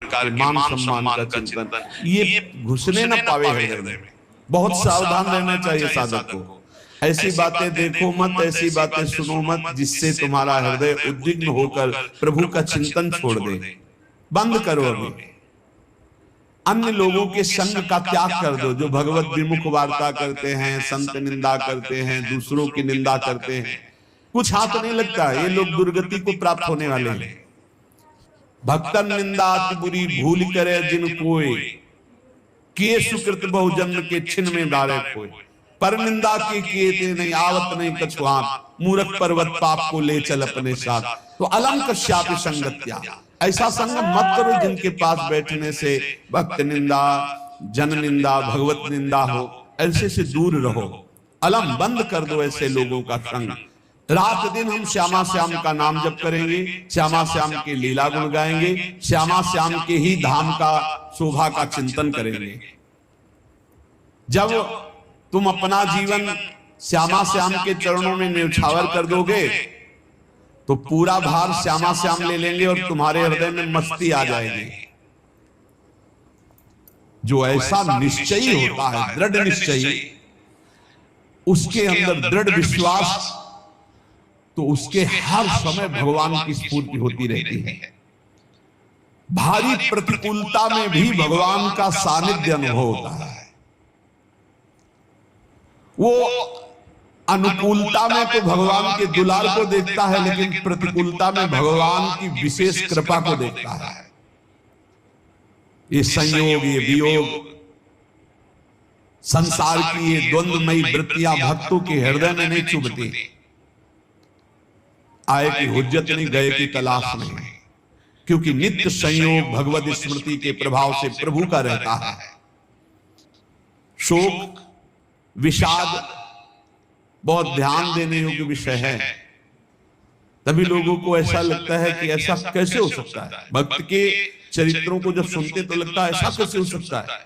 प्रकार के मान सम्मान का चिंतन ये घुसने न पावे हृदय में। बहुत सावधान रहना चाहिए साधक को। ऐसी बातें देखो मत, ऐसी बातें सुनो मत जिससे तुम्हारा हृदय उद्विग्न होकर प्रभु का चिंतन छोड़ दे। बंद करो अभी। अन्य लोगों के संग का त्याग कर दो, जो भगवत विमुख वार्ता करते हैं, संत निंदा करते हैं, दूसरों की निंदा करते हैं। कुछ हाथ नहीं लगता, ये लोग दुर्गति को प्राप्त होने वाले हैं। भक्तन निंदा अति बुरी भूल करे जिन कोय, किए सुकृत बहु जन्म के छिन में डाले कोई। पर निंदा के किए ते नहीं आवत नहीं कछुआन, मूर्ख पर्वत पाप को ले चल अपने साथ। तो अलंक श्यापि संगत्या, ऐसा संग मत करो जिनके पास बैठने से भक्त निंदा, जन निंदा, भगवत निंदा हो। ऐसे से दूर रहो, अलम बंद कर दो ऐसे लोगों का संग। रात दिन हम श्यामा श्याम का नाम जप करेंगे, श्यामा श्याम के लीला गुण गाएंगे, श्यामा श्याम के ही धाम का शोभा का चिंतन करेंगे। जब तुम अपना जीवन श्यामा श्याम के चरणों में न्यौछावर कर दोगे तो पूरा भार श्यामा श्याम ले लेंगे और तुम्हारे हृदय में मस्ती आ जाएगी। जो ऐसा निश्चयी होता है, दृढ़ निश्चयी, उसके अंदर दृढ़ विश्वास, तो उसके हर समय भगवान की स्फूर्ति होती रहती है। भारी प्रतिकूलता में भी भगवान का सानिध्य अनुभव होता है। वो अनुकूलता में तो भगवान के दुलार को देखता है, लेकिन प्रतिकूलता में भगवान की विशेष कृपा को देखता है। ये संयोग, ये वियोग, संसार की ये द्वंद्वमयी वृत्तियां भक्तों के हृदय में नहीं चुभती। आए की हुज्जत नहीं, गए की तलाश नहीं, क्योंकि नित्य संयोग भगवत स्मृति के प्रभाव से प्रभु का रहता है। शोक विषाद बहुत ध्यान देने योग्य विषय है। तभी लोगों को ऐसा लगता है कि ऐसा कैसे हो सकता है। भक्त के चरित्रों को जब सुनते तो लगता है ऐसा कैसे हो सकता है,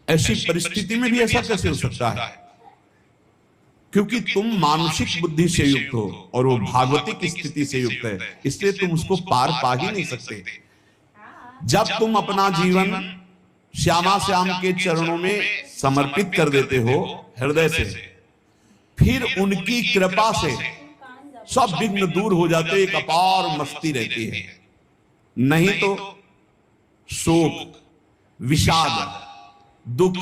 ऐसी परिस्थिति में भी ऐसा कैसे हो सकता है। क्योंकि तुम मानसिक बुद्धि से युक्त हो और वो भागवतिक स्थिति से युक्त है, इसलिए तुम उसको पार पा ही नहीं सकते। जब तुम अपना जीवन श्यामा श्याम के चरणों में समर्पित कर देते हो हृदय से, फिर उनकी कृपा से सब विघ्न दूर हो जाते, एक अपार मस्ती रहती है। नहीं तो शोक, विषाद, दुख,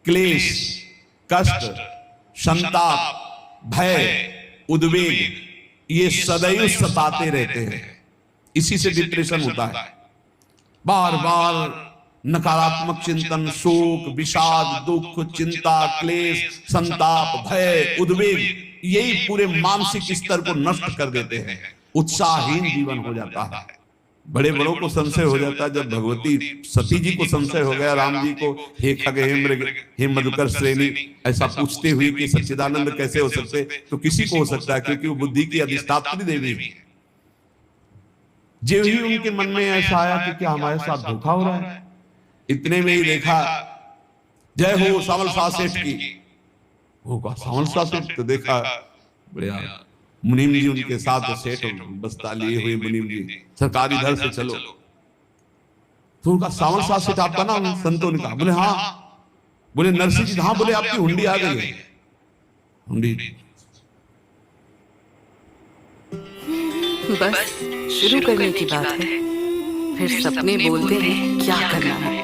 क्लेश, कष्ट, संताप, भय, उद्वेग, ये सदैव सताते रहते हैं। इसी से डिप्रेशन होता है। बार बार नकारात्मक चिंतन, शोक, विषाद, दुख, चिंता, क्लेश, संताप, भय, उद्वेग, यही पूरे मानसिक स्तर को नष्ट कर देते हैं। उत्साहहीन जीवन हो जाता है। बड़े बड़ों को संशय हो जाता है। जब भगवती सती जी को संशय हो गया, राम जी को, हे खग हे मृग हे मधुकर श्रेणी, ऐसा पूछते हुए कि सच्चिदानंद कैसे हो सकते, तो किसी को हो सकता है, क्योंकि वो बुद्धि की अधिष्ठात्री देवी है। जो ही उनके मन में ऐसा आया कि क्या हमारे साथ धोखा हो रहा है, इतने में ही देखा जय हो सावल शाह सेठ की। होगा सावल शाह सेठ, तो देखा बढ़िया मुनीम जी उनके साथ सेठ बस्ता लिए हुए मुनीम जी, सरकार इधर से चलो। तो उनका सावल शाह सेठ आपका नाम, संतों ने कहा। बोले हाँ। बोले नरसिंह जी, हाँ। बोले आपकी हुंडी आ गई है। हुंडी बस शुरू करने की बात है, फिर सपने बोलते हैं क्या करना है।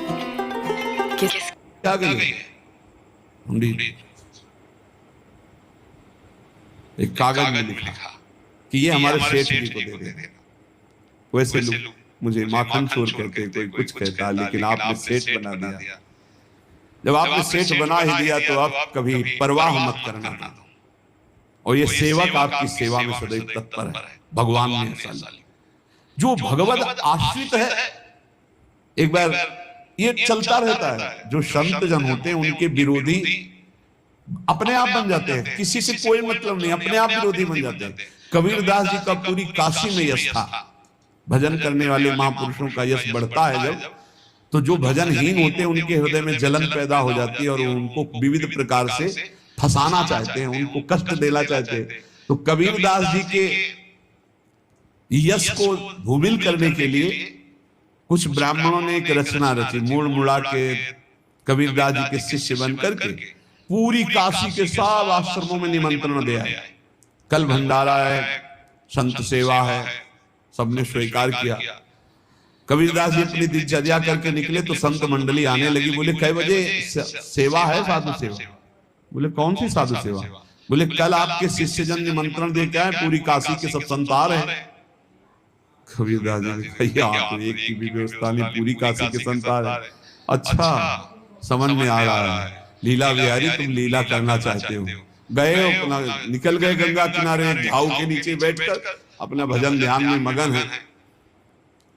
क्या गई हुंडी? एक कागज में लिखा कि ये हमारे सेठ जी को दे देना। वैसे लोग मुझे माखन चोर कहते, कोई कुछ कहता, लेकिन आपने सेठ बना दिया। जब आपने सेठ बना ही दिया तो आप कभी परवाह मत करना था। और ये सेवक आपकी सेवा में सदैव तत्पर है। भगवान ने ऐसा, जो भगवत आश्रित है, एक बार ये चलता रहता है। जो संत जन होते हैं उनके विरोधी अपने आप बन जाते हैं, किसी से कोई मतलब नहीं, अपने आप विरोधी बन जाते हैं। कबीरदास जी का पूरी काशी में यश था। भजन करने वाले महापुरुषों का यश बढ़ता है जब, तो जो भजनहीन होते हैं उनके हृदय में जलन पैदा हो जाती है और उनको विविध प्रकार से फंसाना चाहते हैं, उनको कष्ट देना चाहते हैं। तो कबीरदास जी के यश को धूमिल करने के लिए कुछ ब्राह्मणों ने एक रचना रची, मुड़ मुड़ा के कबीरदास जी के शिष्य बन करके पूरी काशी के सब आश्रमों में निमंत्रण दे आए। कल भंडारा है, संत सेवा है, सबने स्वीकार किया। कबीरदास जी अपनी दिनचर्या करके निकले तो संत मंडली आने लगी। बोले कै बजे सेवा है? साधु सेवा। बोले कौन सी साधु सेवा? बोले कल आपके शिष्य जन निमंत्रण दे के आए, पूरी काशी के सब संत आ रहे हैं। कबीरदास जी ने कहा तो एक की भी व्यवस्था नहीं, पूरी काशी के संत आ रहे हैं। अच्छा, समझ में आ रहा है, लीला बिहारी तुम लीला करना चाहते हो। गए अपना निकल गए गंगा किनारे, झाऊ के नीचे बैठकर अपना भजन ध्यान में मगन है।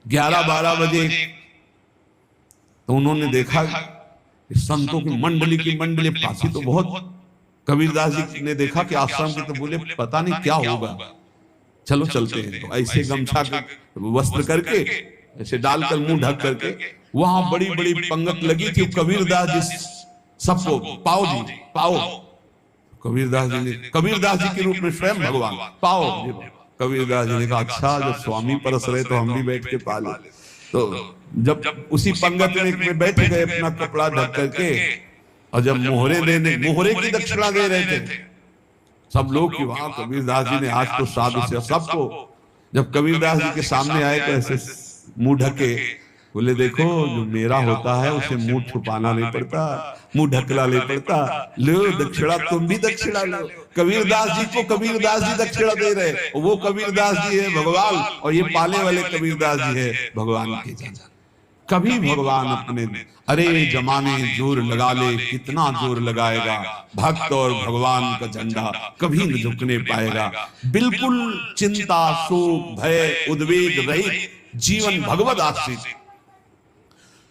11-12 बजे तो उन्होंने देखा संतों की मंडली काशी तो बहुत। कबीरदास जी ने देखा कि आश्रम के, तो बोले पता नहीं क्या होगा, चलो चलते हैं। तो ऐसे गमछा वस्त्र करके ऐसे डालकर मुंह ढक करके वहां बड़ी बड़ी पंगत लगी थी। कबीरदास जी सबको पाओ जी पाओ। कबीरदास जी के रूप में स्वयं भगवान पाओ। कबीरदास जी ने कहा अच्छा, जब स्वामी परस रहे तो हम भी बैठ के पा ले। तो जब उसी पंगत में बैठ गए अपना कपड़ा ढक करके, और जब मोहरे की दक्षिणा दे रहे थे सब लोग कि वहां कबीरदास जी ने आज तो साधु से सबको। जब कबीरदास जी के सामने आए तो ऐसे मुंह ढके, बोले देखो जो मेरा होता है उसे मुंह छुपाना नहीं पड़ता, मुंह ढकला नहीं पड़ता। लो दक्षिणा, तुम भी दक्षिणा लो। कबीरदास जी को कबीरदास जी दक्षिणा दे रहे, वो कबीरदास जी है भगवान, और ये पाले वाले कबीरदास जी है भगवान के जन। कभी भगवान अपने अरे जमाने जोर लगा ले, कितना जोर लगाएगा, भक्त और भगवान का झंडा कभी न झुकने पाएगा। बिल्कुल चिंता, शोक, भय, उद्वेग रहित जीवन भगवद आश्रित।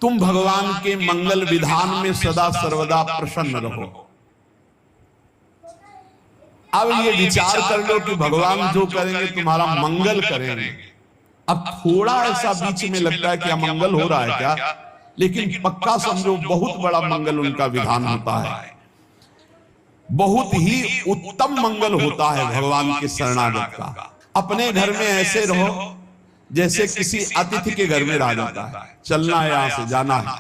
तुम भगवान के मंगल विधान में सदा सर्वदा प्रसन्न रहो। अब ये विचार कर लो कि भगवान जो करेंगे तुम्हारा मंगल करेंगे। अब थोड़ा ऐसा बीच में लगता है कि अमंगल हो रहा है क्या, लेकिन पक्का समझो बहुत बड़ा मंगल उनका विधान होता है। बहुत ही उत्तम मंगल होता है भगवान के शरणागत का। अपने घर में ऐसे रहो जैसे किसी अतिथि के घर में रह जाता है। चलना है, यहां से जाना है।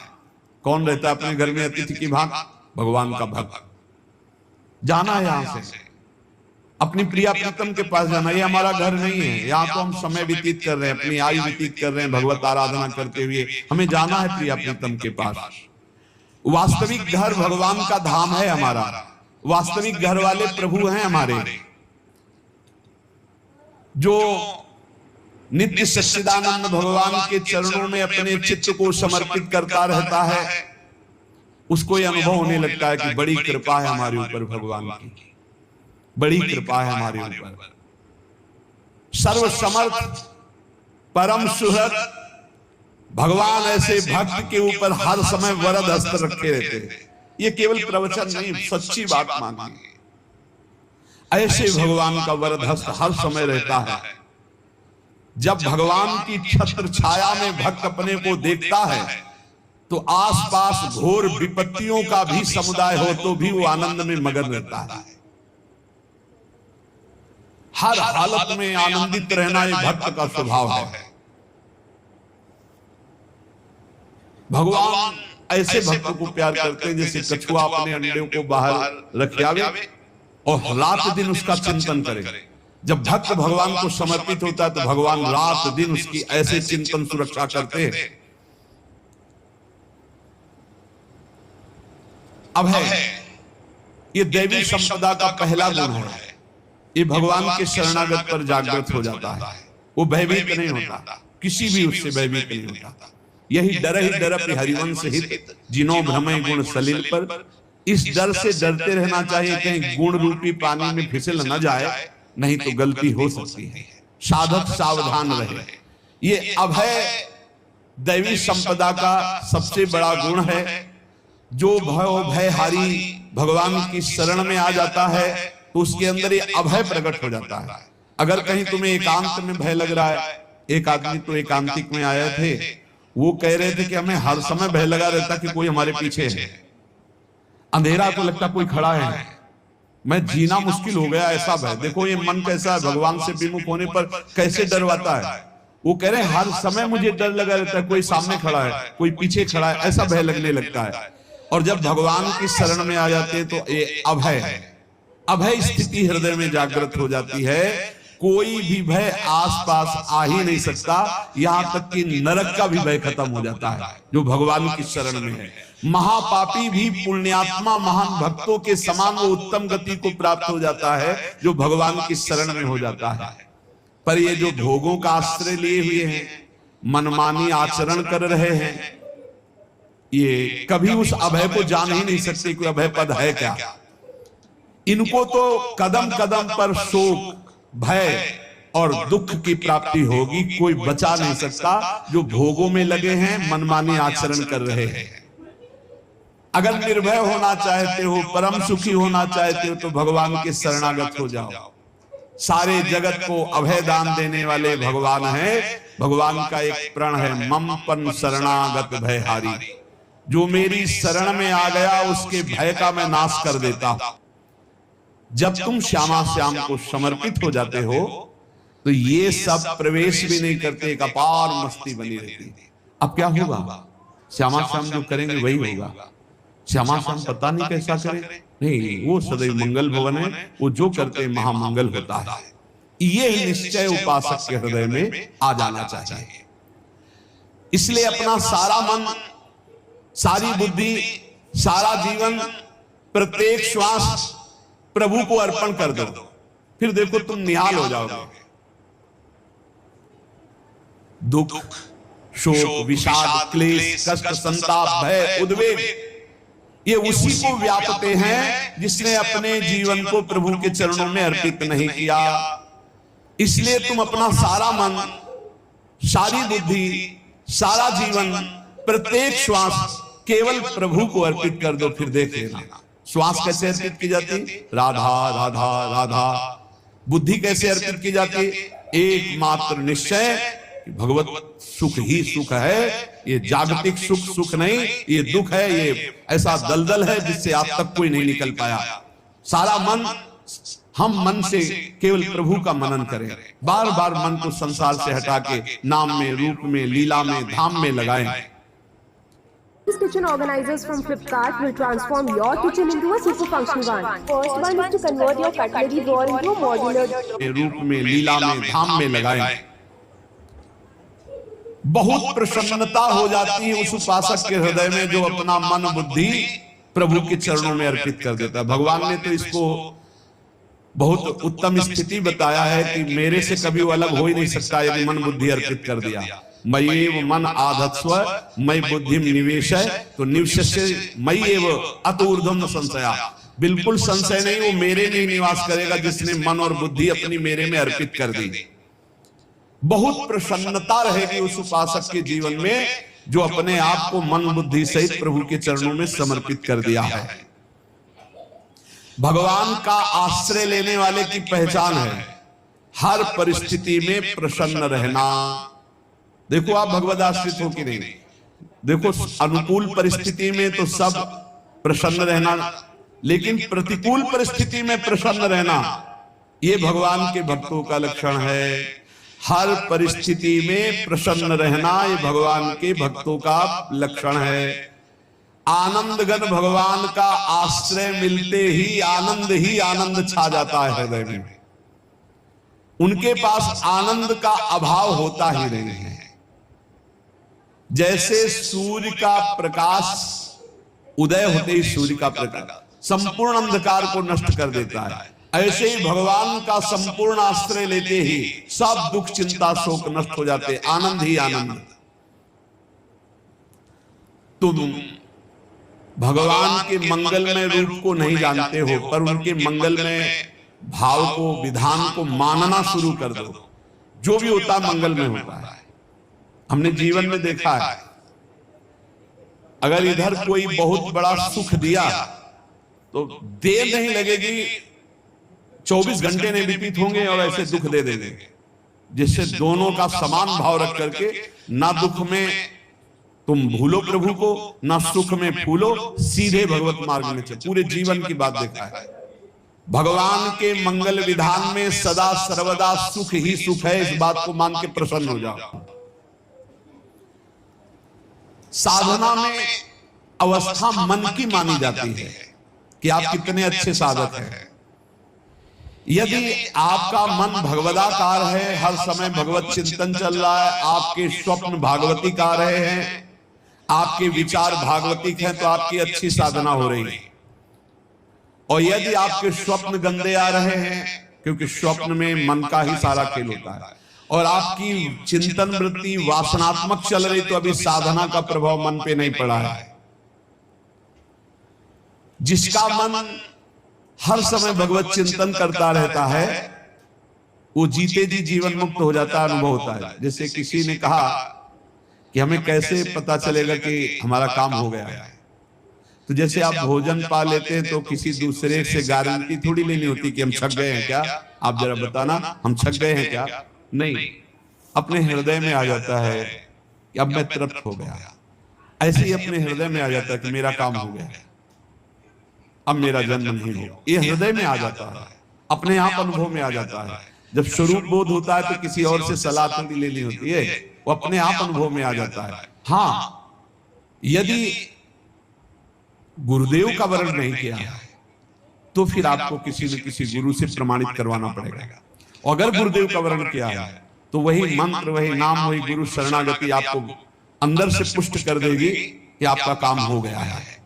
कौन रहता है अपने घर में अतिथि की भांति? भगवान का भक्त। जाना है यहां से, अपनी प्रिया प्रीतम के पास जाना। ये हमारा घर नहीं है, यहाँ तो हम समय व्यतीत कर रहे हैं, अपनी आयु व्यतीत कर रहे हैं भगवत आराधना करते हुए। हमें जाना है प्रिया प्रीतम के पास। वास्तविक घर भगवान का धाम है हमारा। वास्तविक घर वाले प्रभु हैं हमारे, जो नित्य सच्चिदानंद भगवान के चरणों में अपने चित्त को समर्पित करता रहता है। उसको यह अनुभव होने लगता है कि बड़ी कृपा है हमारे ऊपर भगवान की, बड़ी कृपा है हमारे ऊपर। सर्वसमर्थ परम सुहृद भगवान ऐसे भक्त के ऊपर हर समय वरद हस्त रखे रहते हैं। ये केवल प्रवचन नहीं, सच्ची बात मानिए। ऐसे भगवान का वरद हस्त हर समय रहता है। जब भगवान की छत्र छाया में भक्त अपने को देखता है तो आसपास घोर विपत्तियों का भी समुदाय हो तो भी वो आनंद में मगन रहता है। हर हालत में आनंदित रहना ये भक्त का स्वभाव है। भगवान ऐसे भक्त को प्यार करते हैं जैसे कछुआ अपने अंडों को बाहर रखे आवे और रात दिन उसका चिंतन करे। जब भक्त भगवान को समर्पित होता है तो भगवान रात दिन उसकी ऐसे चिंतन सुरक्षा करते हैं। अब है ये दैवी संपदा का पहला गुण है। ये भगवान के शरणागत पर जागृत हो जाता है। वो भयभीत नहीं होता, किसी भी उससे भयभीत नहीं होता। यही डर ही डर हरिवंश हित जिनो भ्रमय गुण सलिल पर। इस डर से डरते रहना चाहिए कहीं गुण रूपी पानी में फिसल न जाए, नहीं तो गलती हो सकती है। साधक सावधान रहे। ये अभय दैवी संपदा का सबसे बड़ा गुण है। जो भयहारी भगवान की शरण में आ जाता है तो उसके अंदर ये अभय प्रकट हो जाता है। अगर कहीं तुम्हें एकांत में भय लग रहा है, एक आदमी तो एकांतिक में आए थे, वो कह रहे थे कि हमें हर समय भय लगा रहता कि कोई हमारे पीछे है। अंधेरा तो लगता कोई खड़ा है, मैं जीना मुश्किल हो गया ऐसा भय। देखो ये मन कैसा है, भगवान से विमुख होने पर कैसे डरवाता है। वो कह रहे हैं हर समय मुझे डर लगा रहता है, कोई सामने खड़ा है, कोई पीछे खड़ा है, ऐसा भय लगने लगता है। और जब भगवान की शरण में आ जाते हैं तो ये अभय स्थिति हृदय में जागृत हो जाती है। कोई भी भय आसपास आ ही नहीं सकता, यहां तक कि नरक का भी भय खत्म हो जाता है जो भगवान की शरण में है। महापापी भी पुण्यात्मा महान भक्तों के समान वो उत्तम गति को प्राप्त हो जाता है जो भगवान की शरण में हो जाता है। पर ये जो भोगों का आश्रय लिए हुए हैं, मनमानी आचरण कर रहे हैं, ये कभी उस अभय को जान ही नहीं सकते कि अभय पद है क्या। इनको तो कदम कदम पर शोक, भय और दुख की प्राप्ति होगी, कोई बचा नहीं सकता जो भोगों में लगे हैं, मनमानी आचरण कर रहे हैं। अगर निर्भय होना चाहते हो, परम सुखी होना चाहते हो, तो भगवान के शरणागत हो जाओ। सारे जगत को अभय दान देने वाले भगवान हैं। भगवान का एक प्रण है, मम पन शरणागत भयहारी। जो मेरी शरण में आ गया उसके भय का मैं नाश कर देता हूं। जब तुम श्यामा श्याम को समर्पित हो जाते हो तो ये सब प्रवेश भी नहीं करते, एक अपार मस्ती बनी रहती। अब क्या होगा? श्यामा श्याम जो करेंगे वही होगा। श्यामा श्याम पता नहीं कैसा करें, नहीं, वो सदैव मंगल भवन है, वो जो करते महामंगल होता है। ये निश्चय उपासक के हृदय में आ जाना चाहिए। इसलिए अपना सारा मन, सारी बुद्धि, सारा जीवन, प्रत्येक श्वास प्रभु को अर्पण कर दो। फिर देखो तुम निहाल हो जाओगे। दुख, शोक, विषाद, क्लेश, कष्ट, संताप, भय, उद्वेग, ये उसी को व्यापते हैं जिसने अपने जीवन को प्रभु के चरणों में अर्पित नहीं किया। इसलिए तुम अपना सारा मन, सारी बुद्धि, सारा जीवन, प्रत्येक श्वास केवल प्रभु को अर्पित कर दो। फिर देख लेना श्वास कैसे अर्पित की जाती, राधा राधा राधा। बुद्धि कैसे अर्पित की जाती, एकमात्र निश्चय भगवत सुख ही सुख है। ये जागतिक सुख सुख नहीं, ये दुख है, ये ऐसा दलदल है जिससे आज तक कोई नहीं निकल पाया। सारा मन, हम मन से केवल प्रभु का मनन करें। बार बार मन को संसार से हटा के नाम में, रूप में, लीला में, धाम में लगाएं। These kitchen organizers from Flipkart will transform your kitchen into a super functional one. First one is to convert your cutlery drawer into a modular रूप में, लीला में, धाम में लगाएं। बहुत प्रसन्नता हो जाती है उस उपासक के हृदय में जो अपना मन बुद्धि प्रभु के चरणों में अर्पित कर देता है। भगवान ने तो इसको बहुत उत्तम स्थिति बताया है कि मेरे से कभी वो अलग हो ही नहीं सकता यदि मन बुद्धि अर्पित कर दिया। मय्येव मन आधत्स्व मयि बुद्धिम निवेशय, तो निवेशय मय्येव अत ऊर्ध्वं न संशया। बिल्कुल संशय नहीं, वो मेरे में निवास करेगा जिसने मन और बुद्धि अपनी मेरे में अर्पित कर दी। बहुत प्रसन्नता रहेगी उस उपासक के जीवन में जो अपने आप को मन बुद्धि सहित प्रभु के चरणों में समर्पित कर दिया है। भगवान का आश्रय लेने वाले की पहचान है हर परिस्थिति में प्रसन्न रहना। देखो आप भगवद आश्रित हो कि नहीं, देखो अनुकूल परिस्थिति में तो सब प्रसन्न रहना, लेकिन प्रतिकूल परिस्थिति में प्रसन्न रहना ये भगवान के भक्तों का लक्षण है। हर परिस्थिति में प्रसन्न रहना ये भगवान के भक्तों का लक्षण है। आनंदगन भगवान का आश्रय मिलते ही आनंद छा जाता है हृदय में। उनके पास आनंद का अभाव होता ही नहीं है। जैसे सूर्य का प्रकाश उदय होते ही सूर्य का प्रकाश संपूर्ण अंधकार को नष्ट कर देता है, ऐसे ही भगवान का संपूर्ण आश्रय लेते ही सब दुख चिंता शोक नष्ट हो जाते, आनंद ही आनंद। तुम भगवान के मंगलमय रूप को नहीं जानते हो, पर उनके मंगलमय भाव को, विधान को मानना शुरू कर दो। जो भी होता है मंगलमय होता है। हमने जीवन में देखा है, अगर इधर कोई बहुत बड़ा सुख दिया तो देर नहीं लगेगी, 24 घंटे नहीं व्यतीत होंगे और ऐसे दुख दे देंगे, जिससे दोनों का समान भाव रख करके ना दुख में तुम भूलो प्रभु को, ना सुख में फूलो, सीधे भगवत मार्ग में चलो। पूरे जीवन की बात देखा है। भगवान के मंगल विधान में सदा सर्वदा सुख ही सुख है, इस बात को मान के प्रसन्न हो जाओ। साधना में अवस्था मन की मानी जाती है कि आप कितने अच्छे साधक हैं। यदि आपका मन भगवदाकार है, हर समय भगवत चिंतन चल रहा है, आपके स्वप्न भागवती का रहे हैं, आपके विचार भागवतिक हैं, तो आपकी अच्छी साधना हो रही है। और यदि आपके स्वप्न गंदे आ रहे हैं, क्योंकि स्वप्न में मन का ही सारा खेल होता है, और आपकी चिंतन वृत्ति वासनात्मक चल रही, तो अभी साधना का प्रभाव मन पे नहीं पड़ा है। जिसका मन हर समय भगवत चिंतन करता रहता है, वो जीते जी जीवन मुक्त हो जाता है, अनुभव होता है। जैसे किसी ने कहा कि हमें कैसे पता चलेगा कि हमारा काम हो गया है, तो जैसे आप भोजन पा लेते हैं तो किसी दूसरे से गारंटी थोड़ी लेनी होती कि हम छक गए हैं क्या, आप जरा बताना हम छक गए हैं क्या। नहीं, अपने हृदय में आ जाता है कि अब मैं तृप्त हो गया। ऐसे ही अपने हृदय में आ जाता है कि मेरा काम हो गया, अब मेरा जन्म नहीं हो। ये हृदय में आ जाता है, अपने आप अनुभव में आ जाता है। जब स्वरूप बोध होता है तो किसी और से सलाह थोड़ी लेनी होती है, वो अपने आप अनुभव में आ जाता है। हाँ, यदि गुरुदेव का वर्ण नहीं किया है तो फिर आपको किसी न किसी गुरु से प्रमाणित करवाना पड़ेगा। अगर गुरुदेव का वर्ण किया है तो वही मंत्र, वही नाम, वही गुरु शरणागति आपको अंदर से पुष्ट कर देगी कि आपका काम हो गया है।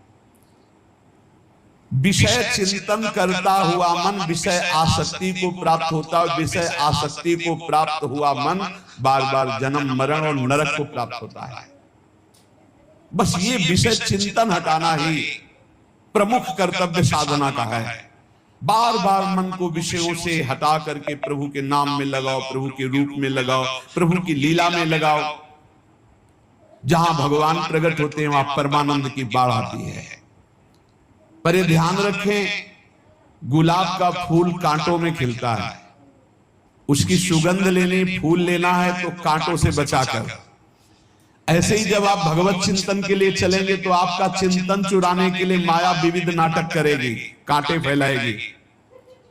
विषय चिंतन करता हुआ मन विषय आसक्ति को प्राप्त होता है, विषय आसक्ति को प्राप्त हुआ मन बार बार जन्म मरण और नरक को प्राप्त होता है। बस ये विषय चिंतन हटाना ही प्रमुख कर्तव्य साधना का है। बार बार मन को विषयों से हटा करके प्रभु के नाम में लगाओ, प्रभु के रूप में लगाओ, प्रभु की लीला में लगाओ। जहां भगवान प्रकट होते हैं वहां परमानंद की बाढ़ आती है। पर ये ध्यान रखें, गुलाब का फूल कांटों में खिलता है, उसकी सुगंध लेनी, फूल लेना है तो कांटों से बचाकर। ऐसे ही जब आप भगवत चिंतन के लिए चलेंगे तो आपका चिंतन चुराने के लिए माया विविध नाटक करेगी, कांटे फैलाएगी।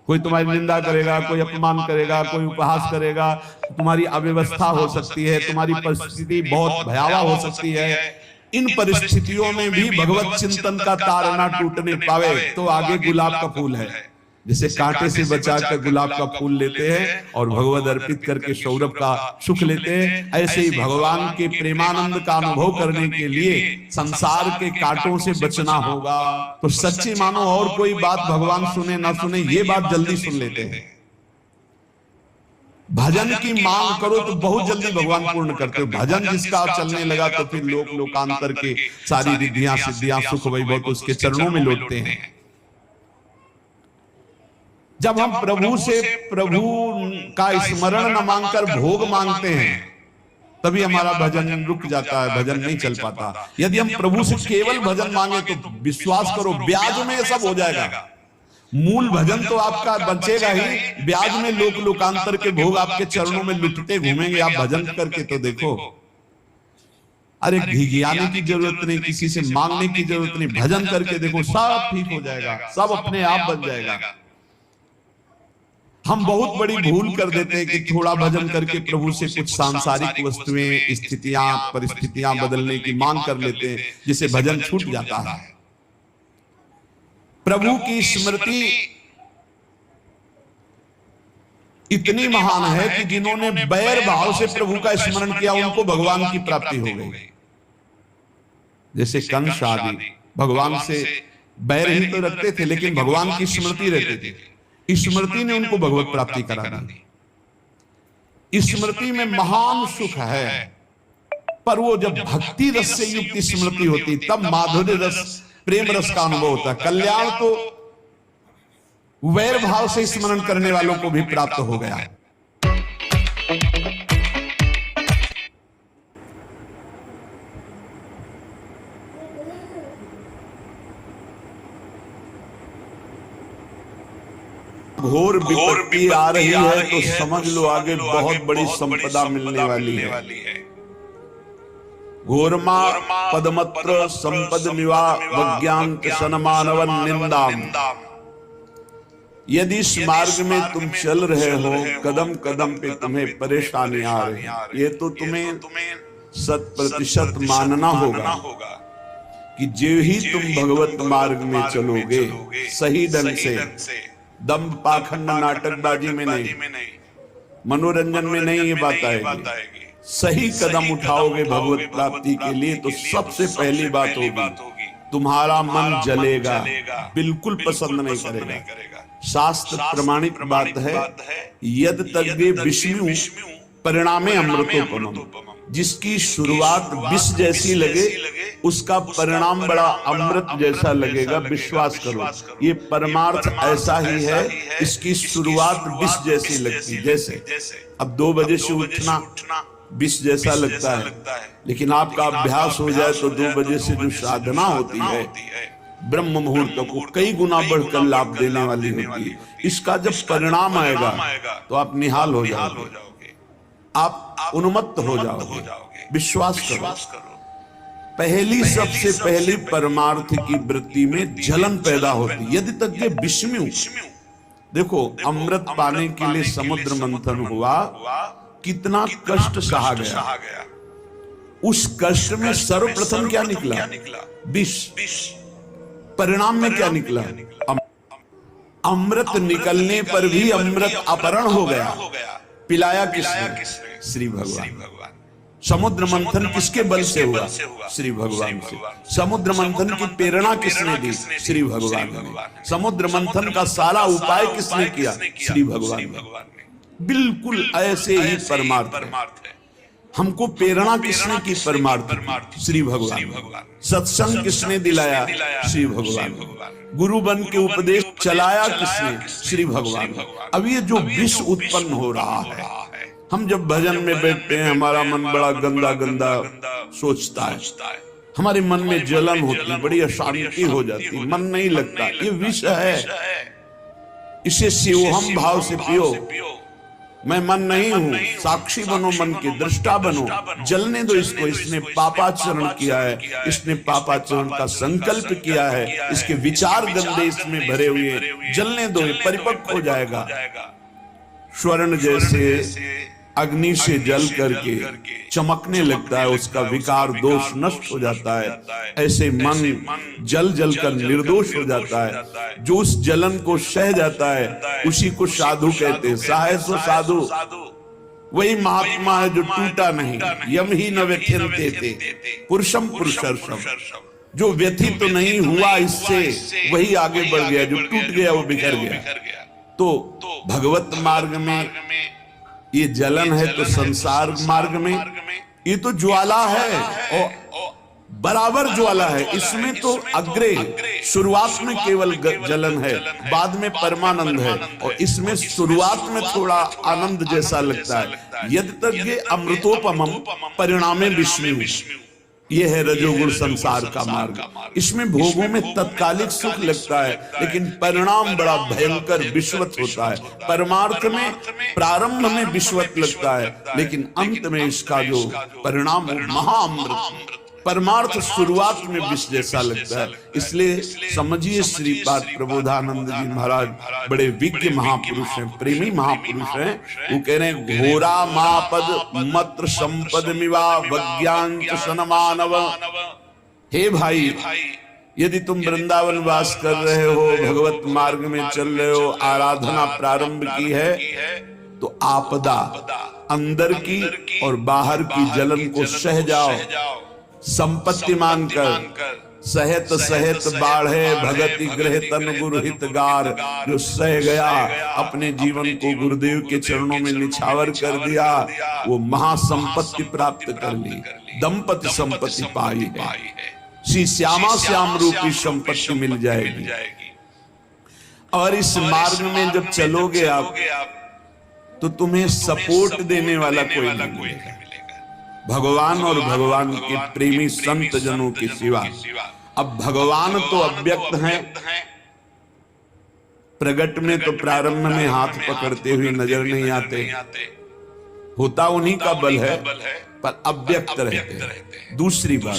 कोई तुम्हारी निंदा करेगा, कोई अपमान करेगा, कोई उपहास करेगा, तुम्हारी अव्यवस्था हो सकती है, तुम्हारी परिस्थिति बहुत भयावह हो सकती है। इन परिस्थितियों में भी भगवत चिंतन का तार ना टूटने पावे तो आगे गुलाब का फूल है। जिसे कांटे से बचाकर गुलाब का फूल लेते हैं और भगवत अर्पित करके सौरभ का सुख लेते हैं, ऐसे ही भगवान के प्रेमानंद का अनुभव करने के लिए संसार के कांटों से बचना होगा। तो सच्ची मानो और कोई बात भगवान सुने ना सुने, ये बात जल्दी सुन लेते हैं। भजन की मांग करो तो बहुत जल्दी भगवान पूर्ण करते हो। भजन जिसका चलने लगा तो फिर लोक लोकांतर के सारी रिद्धियां सिद्धियां सुख वैभव तो उसके चरणों में लौटते हैं। जब हम प्रभु से प्रभु का स्मरण न मांगकर भोग मांगते हैं तभी हमारा भजन रुक जाता है, भजन नहीं चल पाता। यदि हम प्रभु से केवल भजन मांगे तो विश्वास करो ब्याज में सब हो जाएगा। मूल भजन तो आपका बचेगा ही, ब्याज में लोक लोकांतर के भोग आपके चरणों में लुटते घूमेंगे। आप भजन करके तो देखो, अरे घिघियाने की जरूरत नहीं, किसी से मांगने की जरूरत नहीं, भजन करके देखो सब ठीक हो जाएगा, सब अपने आप बन जाएगा। हम बहुत बड़ी भूल कर देते हैं कि थोड़ा भजन करके प्रभु से कुछ सांसारिक वस्तुएं, स्थितियां, परिस्थितियां बदलने की मांग कर लेते हैं, जिससे भजन छूट जाता है। प्रभु की स्मृति इतनी महान है कि जिन्होंने बैर भाव से प्रभु का स्मरण किया उनको भगवान की प्राप्ति हो गई। जैसे कंस आदि भगवान से बैर ही तो रखते थे लेकिन भगवान की स्मृति रहते थे, स्मृति ने उनको भगवत प्राप्ति करा दी। स्मृति में महान सुख है, पर वो जब भक्ति रस से युक्त स्मृति होती तब माधुर्य रस, प्रेम रस का अनुभव होता है। कल्याण तो वैर भाव से स्मरण करने वालों को भी प्राप्त हो गया है। घोर विपत्ति आ रही है तो समझ लो आगे बहुत बड़ी संपदा मिलने वाली है। घोरमा पदमत्र संपद निवा वज्ञान सनमानवन निंदाम। यदि इस मार्ग में तुम चल रहे हो, कदम कदम पे तुम्हें परेशानी आ रही है, ये तो तुम्हें 100% मानना होगा कि जो ही तुम भगवत मार्ग में चलोगे सही ढंग से, दम्भ पाखंड नाटकबाजी में नहीं, मनोरंजन में नहीं, ये बात आएगी। सही कदम उठाओगे भगवत प्राप्ति के लिए तो सबसे पहली बात होगी तुम्हारा मन जलेगा, बिल्कुल पसंद नहीं करेगा। शास्त्र प्रमाणित बात है, यद तज्ञे विष्णु परिणामे अमृतोपमम्, जिसकी शुरुआत विष जैसी लगे उसका परिणाम बड़ा अमृत जैसा लगेगा, विश्वास करो। ये परमार्थ ऐसा ही है, इसकी शुरुआत विष जैसी लगती। जैसे अब 2 बजे से उठना विष जैसा लगता है, लेकिन आपका अभ्यास हो जाए तो 2 बजे से जो साधना होती है ब्रह्म मुहूर्त को कई गुना बढ़कर लाभ देने वाली होती है। इसका जब परिणाम आएगा तो आप निहाल हो जाओगे, आप उन्मत्त हो जाओगे। विश्वास करो, पहली सबसे पहली परमार्थ की वृत्ति में जलन पैदा होती। यदि तक ये विष्णु, देखो अमृत पाने के लिए समुद्र मंथन हुआ, कितना कष्ट सहा गया। उस कष्ट में सर्वप्रथम क्या निकला? विष। परिणाम में क्या निकला? अमृत निकलने पर भी अमृत अपहरण हो गया। पिलाया किसने? श्री भगवान। समुद्र मंथन किसके बल से हुआ? श्री भगवान से। समुद्र मंथन की प्रेरणा किसने दी? श्री भगवान ने। समुद्र मंथन का सारा उपाय किसने किया? श्री भगवान ने। बिल्कुल ऐसे ही परमार्थ है। हमको प्रेरणा किसने की? परमार्थ श्री भगवान। सत्संग किसने दिलाया? श्री भगवान। गुरु बन के उपदेश चलाया किसने? श्री भगवान। अब ये जो विष उत्पन्न हो रहा है, हम जब भजन में बैठते हैं हमारा मन बड़ा गंदा गंदा सोचता है, हमारे मन में जलन होती, बड़ी अशांति हो जाती, मन नहीं लगता। ये विष है, इसे शिवोहम भाव से पियो। मैं मन नहीं हूं, साक्षी बनो, मन के दृष्टा बनो, जलने दो इसको। इसने पापाचरण किया है, इसने पापाचरण का संकल्प किया है, इसके विचार गंदे इसमें भरे हुए, जलने दो, परिपक्व हो जाएगा। स्वर्ण जैसे अग्नि से जल करके चमकने लगता है, उसका विकार दोष नष्ट हो जाता है। ऐसे मन जल जल कर निर्दोष हो जाता है। जो उस जलन को सह जाता है उसी को साधु कहते हैं। सहाय सो साधु, वही महात्मा है जो टूटा नहीं। यम ही न व्यथ्यन्ते थे पुरुषम पुरुषर्षम, जो व्यथित तो नहीं हुआ इससे, वही आगे बढ़ गया। जो टूट गया वो बिखर गया। तो भगवत मार्ग में ये जलन है, तो संसार मार्ग में ये तो ज्वाला है, और बराबर ज्वाला है। इसमें तो अग्रे शुरुआत में केवल जलन है, बाद में परमानंद है, और इसमें शुरुआत में थोड़ा आनंद जैसा लगता है। यदि तक ये अमृतोपमम् परिणामे विष्णु, ये है रजोगुण संसार का मार्ग। इसमें भोगों में तत्कालिक सुख लगता है, लेकिन परिणाम बड़ा भयंकर विश्वत होता है। परमार्थ में प्रारंभ में विश्वत लगता है, लेकिन अंत में इसका जो परिणाम है महाअमृत। परमार्थ शुरुआत में विष जैसा लगता है। इसलिए समझिए, श्रीपाद प्रबोधानंद जी महाराज बड़े विज्ञ महापुरुष हैं, प्रेमी महापुरुष हैं। वो कह रहे हैं, घोरा मापद मत्र संपद मिवा वज्ञांच सनमानव। हे भाई, यदि तुम वृंदावन वास कर रहे हो, भगवत मार्ग में चल रहे हो, आराधना प्रारंभ की है, तो आपदा अंदर की और बाहर की जलन को सह जाओ। संपत्ति मानकर सहत सहत बाढ़े भगति ग्रह तन गुरु हित गार। जो सह गया, अपने जीवन को गुरुदेव के चरणों में निछावर कर दिया, वो महासंपत्ति प्राप्त कर ली, दंपति संपत्ति पाई है। श्री श्यामा श्याम रूपी संपत्ति मिल जाएगी। और इस मार्ग में जब चलोगे आप, तो तुम्हें सपोर्ट देने वाला कोई नहीं मिलेगा, भगवान और भगवान के प्रेमी संत जनों के सिवा। अब भगवान तो अव्यक्त हैं, प्रगट में तो प्रारंभ में हाथ पकड़ते हुए नजर नहीं आते, होता उन्हीं का बल है, पर अव्यक्त रहते हैं। दूसरी बात,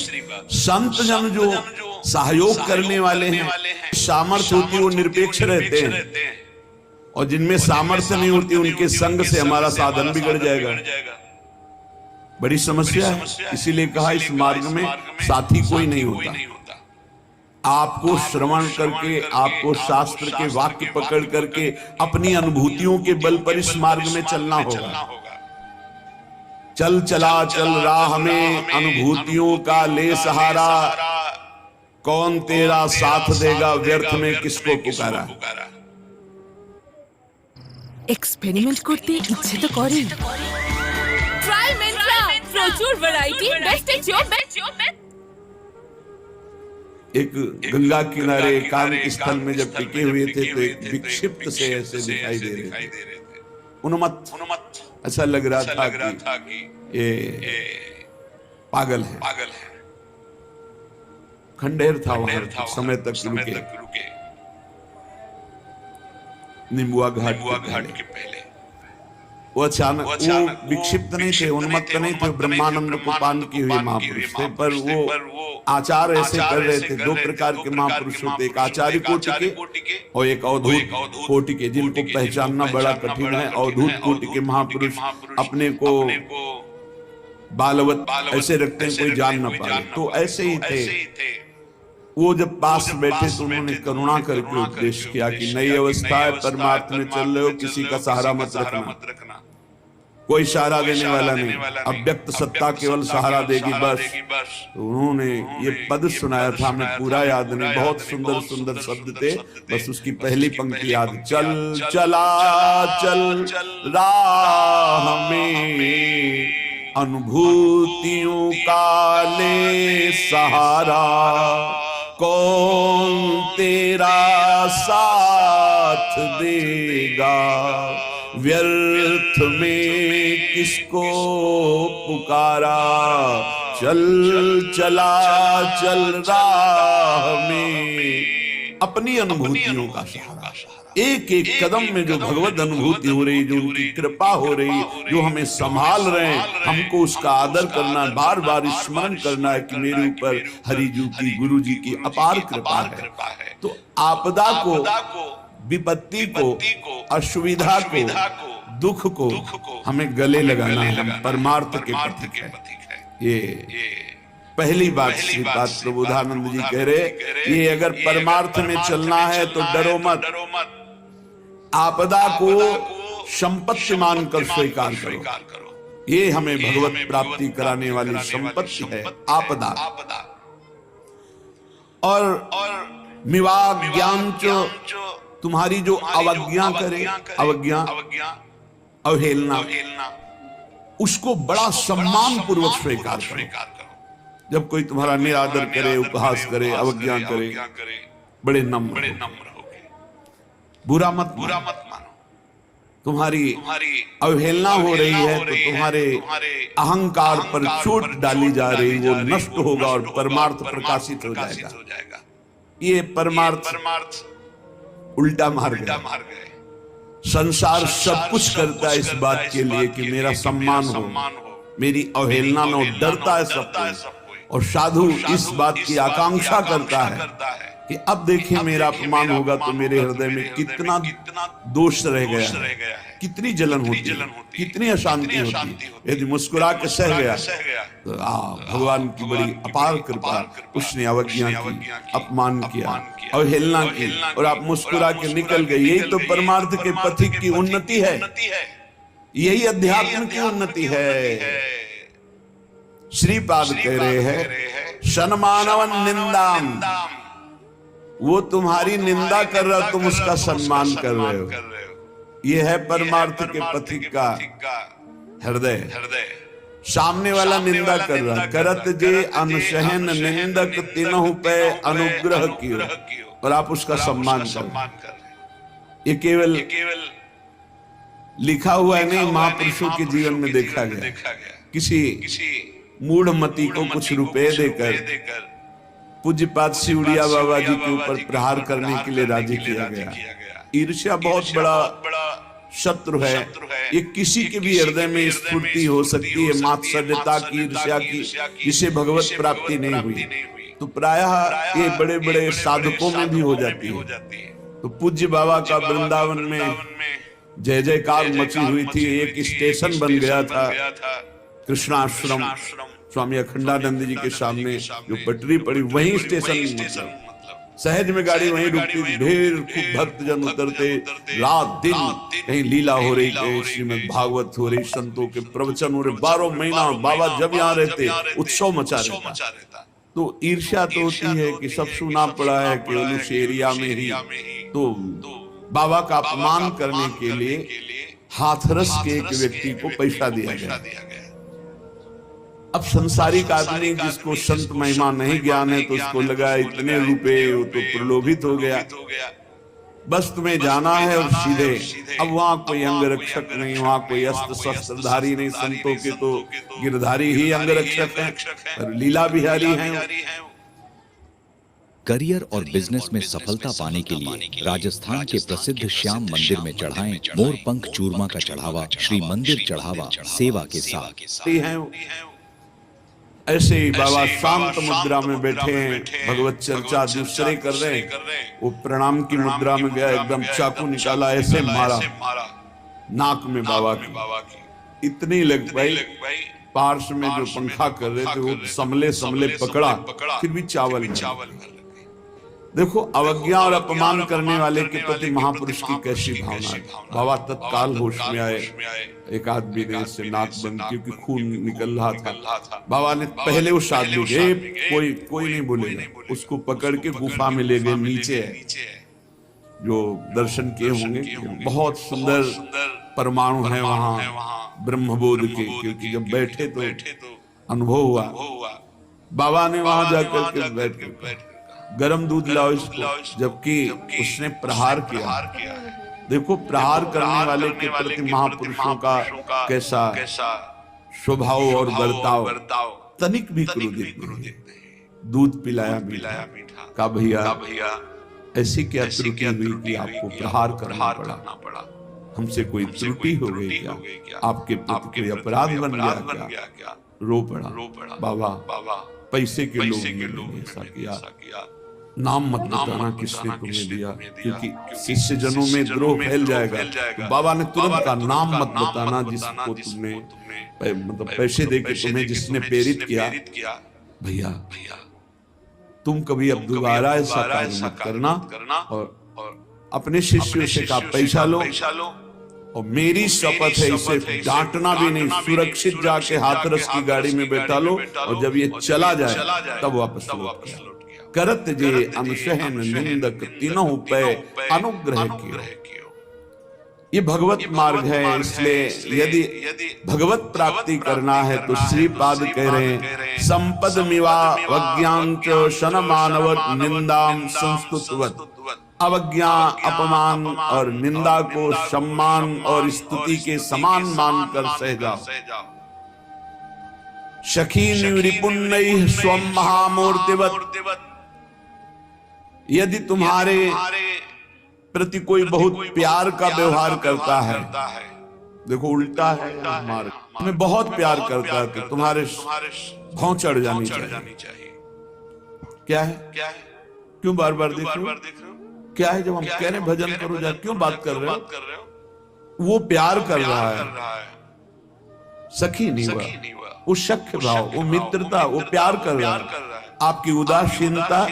संत जन जो सहयोग करने वाले हैं, सामर्थ्य होती वो निरपेक्ष रहते हैं। और जिनमें सामर्थ्य नहीं होती उनके संग से हमारा साधन बिगड़ जाएगा। बड़ी समस्या है। इसीलिए कहा इस मार्ग में साथी कोई नहीं होता। आपको श्रवण करके, आपको शास्त्र के वाक्य पकड़ करके अपनी अनुभूतियों के बल पर इस मार्ग में चलना होगा। चल चला चल राह में अनुभूतियों का ले सहारा, कौन तेरा साथ देगा व्यर्थ में किसको पुकारा। এক্সপেরিমেন্ট করতে ইচ্ছে তো করে। ট্রাই মেন্ট্রা প্রচুর ভ্যারাইটি বেস্ট ইজ एक गंगा किनारे एकांत स्थल में जब टिके हुए थे तो एक विक्षिप्त से ऐसे दिखाई दे रहे थे, उन्मत्त। ऐसा लग रहा था कि ये पागल है। खंडेर था वहां, समय तक रुके निम्बुआ घाट के पहले। वो अचानक वो विक्षिप्त नहीं थे, उन्मत्त नहीं थे, ब्रह्मानंद को पान किए हुए महापुरुष थे, पर वो आचार ऐसे कर रहे थे। दो प्रकार के महापुरुष होते, एक आचार्य कोटि के और एक अवधूत कोटि के, जिनको पहचानना बड़ा कठिन है। अवधूत कोटि के महापुरुष अपने को बालवत ऐसे रखते हैं कोई जान न पाए, तो ऐसे ही थे। वो जब पास बैठे तो उन्होंने करुणा करके उपदेश किया कि नई अवस्था है, परमार्थ में चल रहे हो, किसी का सहारा मत रखना, कोई सहारा देने वाला नहीं, अव्यक्त सत्ता केवल सहारा देगी बस। तो उन्होंने ये पद सुनाया था, हमें पूरा याद नहीं, बहुत सुंदर सुंदर शब्द थे, बस उसकी पहली पंक्ति याद। चल चला चल राह में अनुभूतियों का ले सहारा, कौन तेरा साथ देगा व्यर्थ में किसको पुकारा। चल चला चल राह में अपनी अनुभूतियों का सहारा, एक एक कदम में जो भगवत अनुभूति हो रही, जो उनकी कृपा हो रही, जो हमें संभाल रहे हैं, हमको उसका आदर करना है, बार बार स्मरण करना है कि मेरे ऊपर हरिजू की, गुरु जी की अपार कृपा है। तो आपदा को, विपत्ति को, असुविधा को, दुख को हमें गले लगाना है। हम परमार्थ के पथिक है। ये पहली बात श्रीपाद प्रबोधानंद जी कह रहे, ये अगर परमार्थ में चलना है तो डरो मत, आपदा को संपत्ति मानकर स्वीकार करो। ये हमें भगवत प्राप्ति कराने वाली संपत्ति है आपदा। और मिवाग ज्ञान तुम्हारी जो अवज्ञा करे, अवज्ञा अवहेलना, उसको बड़ा सम्मान पूर्वक स्वीकार करो। जब कोई तुम्हारा निरादर करे, उपहास करे, अवज्ञा करे, बड़े नम्र होगे, बुरा मत मानो। तुम्हारी अवहेलना हो रही है तो तुम्हारे अहंकार पर चोट डाली जा रही, वो नष्ट होगा और परमार्थ प्रकाशित हो जाएगा। ये परमार्थ उल्टा मार्ग है। संसार सब कुछ करता है इस बात के लिए कि मेरा सम्मान हो, मेरी अवहेलना न हो, डरता है सब। और साधु इस बात की आकांक्षा करता है कि अब देखिए मेरा अपमान होगा तो मेरे हृदय में कितना दोष रह गया है, कितनी जलन होती है, कितनी अशांति होती है। यदि मुस्कुरा के सह गया तो भगवान की बड़ी अपार कृपा, उसने अवज्ञा की, अपमान किया, अवहेलना की, और आप मुस्कुरा के निकल गए। यही तो परमार्थ के पथिक की उन्नति है, यही अध्यात्म की उन्नति है। श्रीपाद कह रहे हैं सन्मानवन निंदाम, वो तुम्हारी निंदा कर रहा, तुम उसका सम्मान कर रहे हो। ये है परमार्थ के पथिक का हृदय। सामने वाला निंदा कर रहा, करत जे अनसहन निंदक तिनहु पे अनुग्रह कियो, और आप उसका सम्मान कर। ये केवल लिखा हुआ नहीं, महापुरुषों के जीवन में देखा गया। किसी मूढ़मती को कुछ रुपए देकर पूज्यपाद सिउड़िया बाबा जी के ऊपर प्रहार करने के लिए राजी किया गया। ईर्ष्या बहुत बड़ा शत्रु है। ये किसी के भी हृदय में स्फूर्ति हो सकती है, मात्सर्यता की, ईर्ष्या की, जिसे भगवत प्राप्ति नहीं हुई, तो प्रायः ये बड़े बड़े साधकों में भी हो जाती है। तो पूज्य बाबा का वृंदावन में जय जयकार मची हुई थी। एक स्टेशन बन गया था कृष्णाश्रम, स्वामी अखंडानंद जी के सामने जो पटरी पड़ी वहीं स्टेशन, मतलब सहज में गाड़ी वहीं रुकती थी। ढेर खूब भक्तजन उतरते, रात दिन कहीं लीला हो रही, कहीं श्रीमद् भागवत हो रही, संतों के प्रवचन हो रहे। 12 महीना बाबा जब यहाँ रहते उत्सव मचा रहता। तो ईर्ष्या तो होती है कि सब सुना पड़ा है केवल उस एरिया में ही। तो बाबा का अपमान करने के लिए हाथरस के एक व्यक्ति को पैसा दिया गया। अब संसारिक आदमी जिसको संत महिमा नहीं ज्ञान है तो उसको लगा इतने रुपए, वो तो प्रलोभित हो गया, बस तुम्हें जाना है और सीधे। अब वहां कोई अंगरक्षक नहीं, वहां कोई अस्त्र शस्त्रधारी नहीं, संतों के तो गिरधारी ही अंगरक्षक हैं और लीला बिहारी हैं। करियर और बिजनेस में सफलता पाने के लिए राजस्थान के प्रसिद्ध श्याम मंदिर में चढ़ाएं मोरपंख चूरमा का चढ़ावा, श्री मंदिर चढ़ावा सेवा के साथ। ऐसे ही बाबा शांत मुद्रा में बैठे हैं, भगवत चर्चा दूसरे कर रहे हैं। वो प्रणाम की मुद्रा में गया, एकदम चाकू निकाला, ऐसे मारा नाक में बाबा की, इतनी लग पाई। पार्श में जो पंखा कर रहे थे वो समले पकड़ा, फिर भी चावल। देखो अवज्ञा और अपमान करने वाले के प्रति महापुरुष की कैसी भावना है। बाबा तत्काल होश में आए। एक आदमी ने इससे नाक बंद की क्योंकि खून निकल रहा था। बाबा ने पहले उस आदमी कोई नहीं बोलेगा, उसको पकड़ के गुफा में ले गए। नीचे है जो दर्शन किए होंगे, बहुत सुंदर परमाणु है वहां ब्रह्मबोध के, क्योंकि जब बैठे तो अनुभव हुआ। बाबा ने वहां जाकर के बैठ कर गरम दूध लाओ इसको, जबकि उसने प्रहार किया। देखो प्रहार करने वाले के प्रति महापुरुषों का कैसा स्वभाव और बर्ताव, तनिक भी क्रोधित नहीं। दूध पिलाया मीठा का भैया ऐसी क्या त्रुटि हुई कि आपको प्रहार करना पड़ा? हमसे कोई त्रुटि हो गई क्या? आपके प्रति कोई अपराध बन गया क्या? रो पड़ा बाबा, पैसे के लोग ने ऐसा किया। नाम मत बताना किसने तुम्हें दिया, क्योंकि शिष्य जनों में द्रोह फैल जाएगा। तो बाबा ने तुरंत कहा नाम मत बताना जिसको तुमने मतलब पैसे देके तुम्हें जिसने प्रेरित किया। भैया तुम कभी अब दोबारा ऐसा कार्य मत करना। और अपने शिष्यों से कहा पैसा लो, और मेरी शपथ है इसे डांटना भी नहीं, सुरक्षित जाके हाथरस की गाड़ी में बैठा लो, और जब ये चला जाए तब वापस लौट गया। करत जे अनसहन निंदक तीनों पे अनुग्रह कियो। ये भगवत मार्ग है, इसलिए यदि भगवत प्राप्ति करना है तो श्रीपाद कह रहे हैं संपद मिवा वज्ञांच शन मानवत निंदाम संस्तुतवत। अवज्ञा अपमान और निंदा को सम्मान और स्तुति के समान मानकर सह जाओ। सखी निरिपुण्य स्वम महामूर्तिवत। यदि तुम्हारे प्रति कोई बहुत प्यार का व्यवहार करता है, देखो उल्टा है मार्ग, तुम्हें बहुत प्यार करता है तो तुम्हारे भौं चढ़ जानी चाहिए। क्या है? क्यों बार बार देख रहे हो? क्या है? जब हम कह रहे भजन करो जा, क्यों बात कर रहे हो? वो प्यार कर रहा है, सखी नहीं हुआ, वो सख्य भाव, वो मित्रता, वो प्यार कर रहा है। आपकी उदासीनता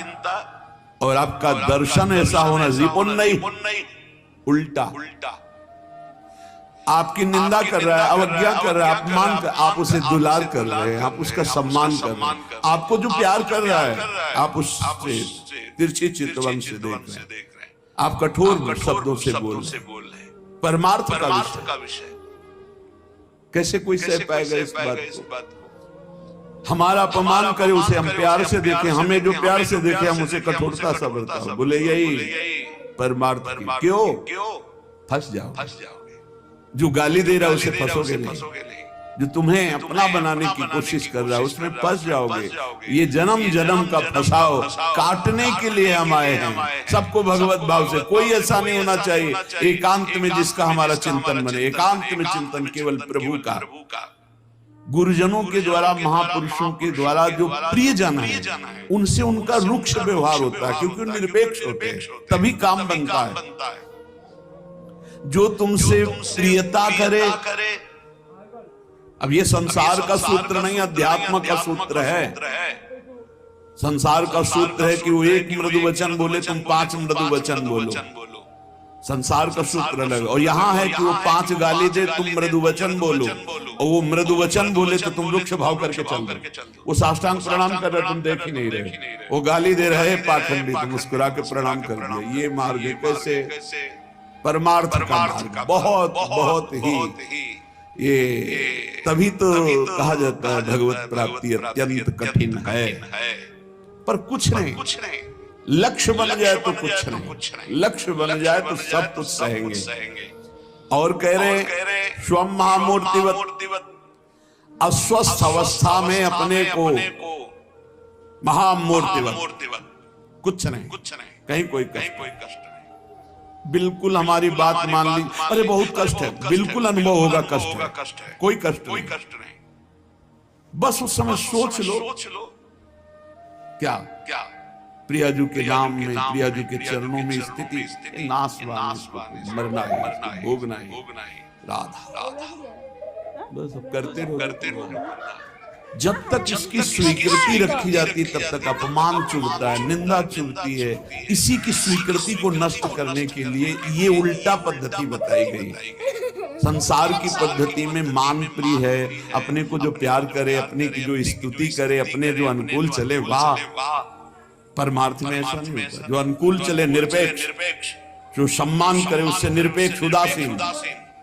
और आपका दर्शन ऐसा होना रिपुन नहीं, उल्टा। आपकी निंदा कर रहा है, अवज्ञा कर रहा है, अपमान कर, आप उसे दुलार कर रहे हैं, आप उसका सम्मान कर रहे हैं। आपको जो प्यार कर रहा है आप उससे तिरछी चितवन से देख रहे हैं, आप कठोर शब्दों से बोल रहे हैं। परमार्थ का विषय कैसे कोई सह पाएगा इस बात को? हमारा अपमान करे उसे हम प्यार से देखें, हमें जो प्यार से देखे हम उसे कठोरता से बरताओ। बोले यही परमार्थ की। क्यों? फंस जाओगे। जो गाली दे रहा है उसे फंसोगे नहीं, जो तुम्हें अपना बनाने की कोशिश कर रहा है उसमें फंस जाओगे। ये जन्म जन्म का फंसाओ काटने के लिए हम आए हैं, सबको भगवत भाव से। कोई ऐसा नहीं होना चाहिए एकांत में जिसका हमारा चिंतन बने। एकांत में चिंतन केवल प्रभु का। गुरुजनों के द्वारा, महापुरुषों के द्वारा जो प्रियजन है उनसे उनका रुक्ष व्यवहार होता है, क्योंकि निरपेक्ष होते हैं, तभी काम बनता है। जो तुमसे प्रियता करे, अब ये संसार का सूत्र नहीं, अध्यात्म का सूत्र है। संसार का सूत्र है कि वो एक मृदु वचन बोले, तुम 5 मृदु वचन बोलो, संसार का सूत्र अलग। और यहां है कि वो 5 गाली दे, तुम मृदु वचन बोलो, और वो मृदु वचन बोले तो तुम रुक्ष भाव करके चल रहे। वो साष्टांग प्रणाम कर रहे, तुम देख ही नहीं रहे, वो गाली दे रहे पाखंडी, तुम मुस्कुरा के प्रणाम कर रहे। ये मार्ग कैसे परमार्थ का मार्ग, बहुत बहुत ही ये तभी तो कहा जाता है भगवत प्राप्ति अत्यंत कठिन है। पर कुछ नहीं, लक्ष्य बन जाए तो कुछ नहीं, लक्ष्य बन जाए तो सब कुछ सहेंगे। और कह रहे स्वम महामूर्तिवत, अस्वस्थ अवस्था में अपने को महामूर्तिवत, कुछ नहीं, कहीं कोई कष्ट नहीं। बिल्कुल हमारी बात मान ली, अरे बहुत कष्ट है, बिल्कुल अनुभव होगा कष्ट है, कोई कष्ट नहीं। बस उस समय सोच लो क्या प्रियाजू के नाम में, प्रियाजू के चरणों में स्थिति, नाशवान, मरना है, भोगना है, राधा, बस अब करते रहो। जब तक इसकी स्वीकृति रखी जाती है तब तक अपमान चुभता है, निंदा चुभती है। इसी की स्वीकृति को नष्ट करने के लिए ये उल्टा पद्धति बताई गई। संसार की पद्धति में मान प्रिय है, अपने को जो प्यार करे, अपने की जो स्तुति करे, अपने जो अनुकूल चले, वाह। परमार्थ में ऐसा नहीं होता। जो अनुकूल चले निरपेक्ष, जो सम्मान करे उससे निरपेक्ष उदासीन,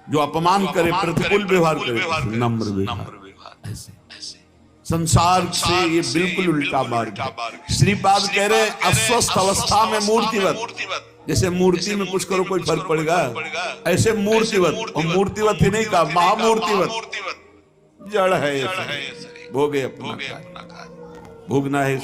जो अपमान करे प्रतिकूल व्यवहार करे नम्र व्यवहार। ऐसे संसार से ये बिल्कुल उल्टा मार्ग है। श्रीपाद कह रहे अस्वस्थ अवस्था में मूर्तिवत, जैसे मूर्ति में कुछ करो कोई फर्क पड़ेगा, ऐसे मूर्तिवत, और मूर्तिवत ही नहीं कहा, महामूर्तिवत। जड़ है, भोगे अपना, भोगना है।